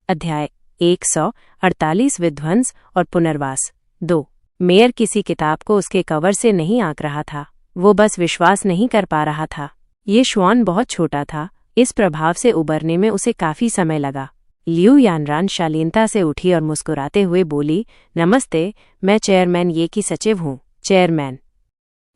अध्याय 148 विध्वंस और पुनर्वास। 2। मेयर किसी किताब को उसके कवर से नहीं आंक रहा था, वो बस विश्वास नहीं कर पा रहा था। ये श्वान बहुत छोटा था, इस प्रभाव से उबरने में उसे काफी समय लगा। लियू यानरान शालीनता से उठी और मुस्कुराते हुए बोली, नमस्ते, मैं चेयरमैन ये की सचिव हूँ। चेयरमैन?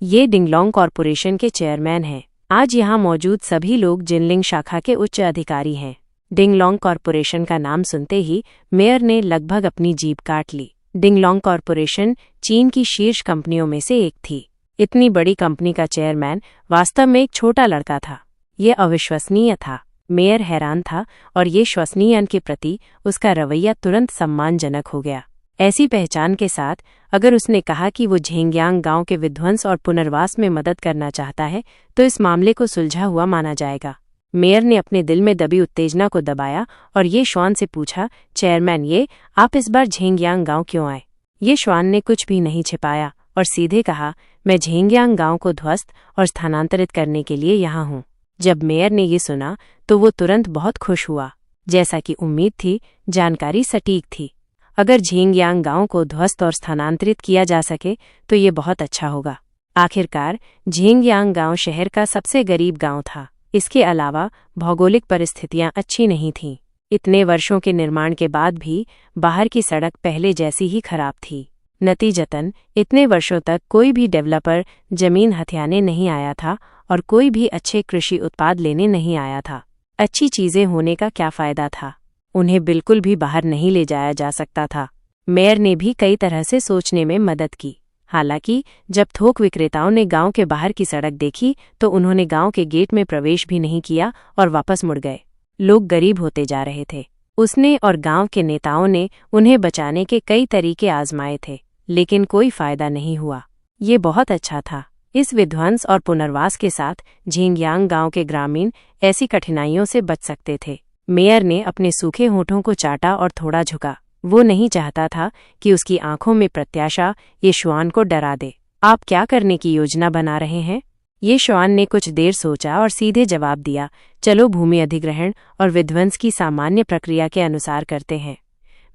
ये डिंगलोंग कॉरपोरेशन के चेयरमैन हैं। आज यहाँ मौजूद सभी लोग जिनलिंग शाखा के उच्च अधिकारी हैं। डिंगलोंग कॉरपोरेशन का नाम सुनते ही मेयर ने लगभग अपनी जीभ काट ली। डिंगलोंग कॉरपोरेशन चीन की शीर्ष कंपनियों में से एक थी। इतनी बड़ी कंपनी का चेयरमैन वास्तव में एक छोटा लड़का था। ये अविश्वसनीय था। मेयर हैरान था और ये श्वसनीयन के प्रति उसका रवैया तुरंत सम्मानजनक हो गया। ऐसी पहचान के साथ अगर उसने कहा कि वो झेंगयांग गांव के विध्वंस और पुनर्वास में मदद करना चाहता है तो इस मामले को सुलझा हुआ माना जाएगा। मेयर ने अपने दिल में दबी उत्तेजना को दबाया और ये श्वान से पूछा, चेयरमैन, आप इस बार झेंगयांग गांव क्यों आए? ये श्वान ने कुछ भी नहीं छिपाया और सीधे कहा, मैं झेंगयांग गांव को ध्वस्त और स्थानांतरित करने के लिए यहाँ हूँ। जब मेयर ने ये सुना तो वो तुरंत बहुत खुश हुआ। जैसा कि उम्मीद थी, जानकारी सटीक थी। अगर झेंगयांग गांव को ध्वस्त और स्थानांतरित किया जा सके तो ये बहुत अच्छा होगा। आखिरकार झेंगयांग गांव शहर का सबसे गरीब गांव था। इसके अलावा भौगोलिक परिस्थितियां अच्छी नहीं थीं। इतने वर्षों के निर्माण के बाद भी बाहर की सड़क पहले जैसी ही खराब थी। नतीजतन इतने वर्षों तक कोई भी डेवलपर जमीन हथियाने नहीं आया था और कोई भी अच्छे कृषि उत्पाद लेने नहीं आया था। अच्छी चीजें होने का क्या फायदा था? उन्हें बिल्कुल भी बाहर नहीं ले जाया जा सकता था। मेयर ने भी कई तरह से सोचने में मदद की। हालांकि जब थोक विक्रेताओं ने गांव के बाहर की सड़क देखी तो उन्होंने गांव के गेट में प्रवेश भी नहीं किया और वापस मुड़ गए। लोग गरीब होते जा रहे थे। उसने और गांव के नेताओं ने उन्हें बचाने के कई तरीके आजमाए थे, लेकिन कोई फायदा नहीं हुआ। ये बहुत अच्छा था। इस विध्वंस और पुनर्वास के साथ झेंगयांग गांव के ग्रामीण ऐसी कठिनाइयों से बच सकते थे। मेयर ने अपने सूखे होठों को चाटा और थोड़ा झुका। वो नहीं चाहता था कि उसकी आंखों में प्रत्याशा ये श्वान को डरा दे। आप क्या करने की योजना बना रहे हैं? ये श्वान ने कुछ देर सोचा और सीधे जवाब दिया, चलो भूमि अधिग्रहण और विध्वंस की सामान्य प्रक्रिया के अनुसार करते हैं।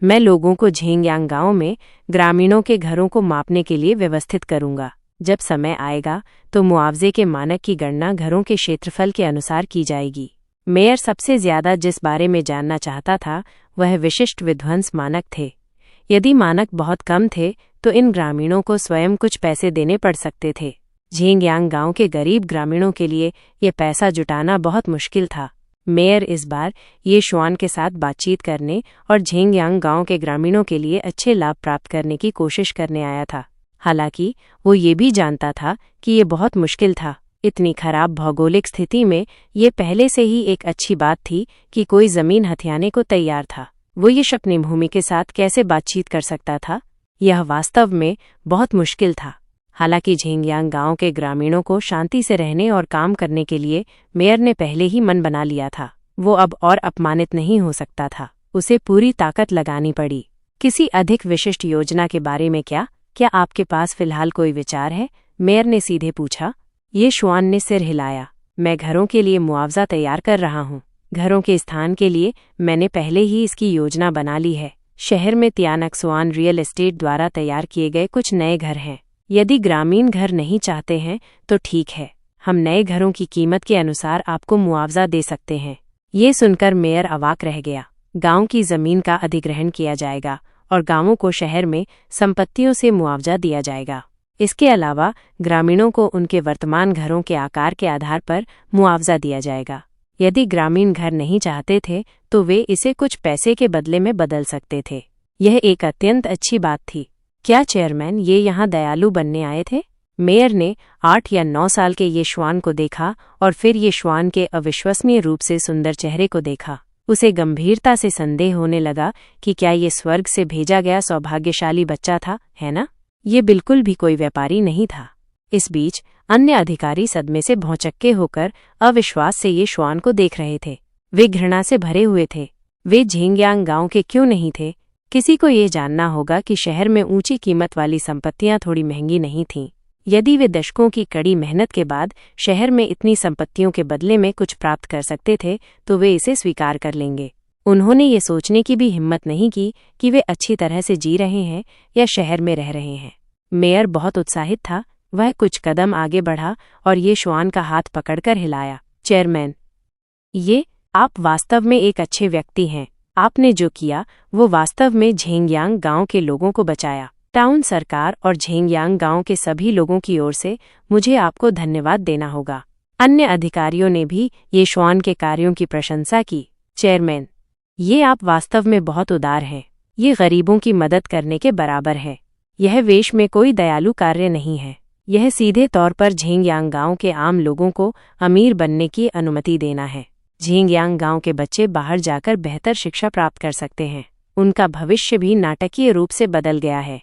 मैं लोगों को झेंगयांग गांव में ग्रामीणों के घरों को मापने के लिए व्यवस्थित करूंगा। जब समय आएगा तो मुआवजे के मानक की गणना घरों के क्षेत्रफल के अनुसार की जाएगी। मेयर सबसे ज्यादा जिस बारे में जानना चाहता था वह विशिष्ट विध्वंस मानक थे। यदि मानक बहुत कम थे तो इन ग्रामीणों को स्वयं कुछ पैसे देने पड़ सकते थे। झेंगयांग गांव के गरीब ग्रामीणों के लिए ये पैसा जुटाना बहुत मुश्किल था। मेयर इस बार ये श्वान के साथ बातचीत करने और झेंगयांग गांव के ग्रामीणों के लिए अच्छे लाभ प्राप्त करने की कोशिश करने आया था। हालांकि वो ये भी जानता था कि ये बहुत मुश्किल था। इतनी खराब भौगोलिक स्थिति में ये पहले से ही एक अच्छी बात थी कि कोई जमीन हथियाने को तैयार था। वो ये अपनी भूमि के साथ कैसे बातचीत कर सकता था? यह वास्तव में बहुत मुश्किल था। हालांकि झेंगयांग गांव के ग्रामीणों को शांति से रहने और काम करने के लिए मेयर ने पहले ही मन बना लिया था। वो अब और अपमानित नहीं हो सकता था। उसे पूरी ताकत लगानी पड़ी। किसी अधिक विशिष्ट योजना के बारे में क्या आपके पास फिलहाल कोई विचार है? मेयर ने सीधे पूछा। ये श्वान ने सिर हिलाया। मैं घरों के लिए मुआवजा तैयार कर रहा हूँ। घरों के स्थान के लिए मैंने पहले ही इसकी योजना बना ली है। शहर में तियानक्सुआन रियल एस्टेट द्वारा तैयार किए गए कुछ नए घर हैं। यदि ग्रामीण घर नहीं चाहते हैं तो ठीक है, हम नए घरों की कीमत के अनुसार आपको मुआवजा दे सकते हैं। ये सुनकर मेयर अवाक रह गया। गांव की जमीन का अधिग्रहण किया जाएगा और गांवों को शहर में संपत्तियों से मुआवजा दिया जाएगा। इसके अलावा ग्रामीणों को उनके वर्तमान घरों के आकार के आधार पर मुआवजा दिया जाएगा। यदि ग्रामीण घर नहीं चाहते थे तो वे इसे कुछ पैसे के बदले में बदल सकते थे। यह एक अत्यंत अच्छी बात थी। क्या चेयरमैन ये यहाँ दयालु बनने आए थे? मेयर ने 8 या 9 साल के ये श्वान को देखा और फिर ये श्वान के अविश्वसनीय रूप से सुंदर चेहरे को देखा। उसे गंभीरता से संदेह होने लगा कि क्या ये स्वर्ग से भेजा गया सौभाग्यशाली बच्चा था, है ना? ये बिल्कुल भी कोई व्यापारी नहीं था। इस बीच अन्य अधिकारी सदमे से भौचक्के होकर अविश्वास से ये श्वान को देख रहे थे। वे घृणा से भरे हुए थे। वे झेंगयांग गांव के क्यों नहीं थे? किसी को ये जानना होगा कि शहर में ऊंची कीमत वाली संपत्तियां थोड़ी महंगी नहीं थीं। यदि वे दशकों की कड़ी मेहनत के बाद शहर में इतनी संपत्तियों के बदले में कुछ प्राप्त कर सकते थे तो वे इसे स्वीकार कर लेंगे। उन्होंने ये सोचने की भी हिम्मत नहीं की कि वे अच्छी तरह से जी रहे हैं या शहर में रह रहे हैं। मेयर बहुत उत्साहित था। वह कुछ कदम आगे बढ़ा और ये श्वान का हाथ पकड़कर हिलाया। चेयरमैन, आप वास्तव में एक अच्छे व्यक्ति हैं। आपने जो किया वो वास्तव में झेंगयांग गांव के लोगों को बचाया। टाउन सरकार और झेंगयांग गांव के सभी लोगों की ओर से मुझे आपको धन्यवाद देना होगा। अन्य अधिकारियों ने भी ये श्वान के कार्यों की प्रशंसा की। चेयरमैन, आप वास्तव में बहुत उदार हैं। ये गरीबों की मदद करने के बराबर है। यह वेश में कोई दयालु कार्य नहीं है। यह सीधे तौर पर झेंगयांग गांव के आम लोगों को अमीर बनने की अनुमति देना है। झेंगयांग गांव के बच्चे बाहर जाकर बेहतर शिक्षा प्राप्त कर सकते हैं। उनका भविष्य भी नाटकीय रूप से बदल गया है।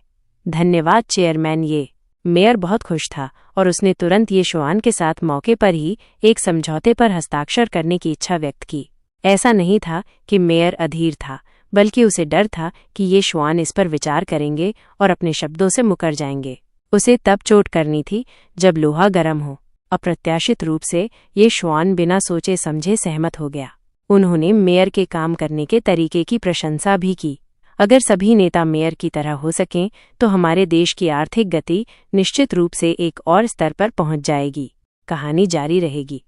धन्यवाद चेयरमैन। मेयर बहुत खुश था और उसने तुरंत ये श्वान के साथ मौके पर ही एक समझौते पर हस्ताक्षर करने की इच्छा व्यक्त की। ऐसा नहीं था कि मेयर अधीर था, बल्कि उसे डर था कि ये श्वान इस पर विचार करेंगे और अपने शब्दों से मुकर जाएंगे। उसे तब चोट करनी थी जब लोहा गर्म हो। अप्रत्याशित रूप से ये श्वान बिना सोचे समझे सहमत हो गया। उन्होंने मेयर के काम करने के तरीके की प्रशंसा भी की। अगर सभी नेता मेयर की तरह हो सकें तो हमारे देश की आर्थिक गति निश्चित रूप से एक और स्तर पर पहुंच जाएगी। कहानी जारी रहेगी।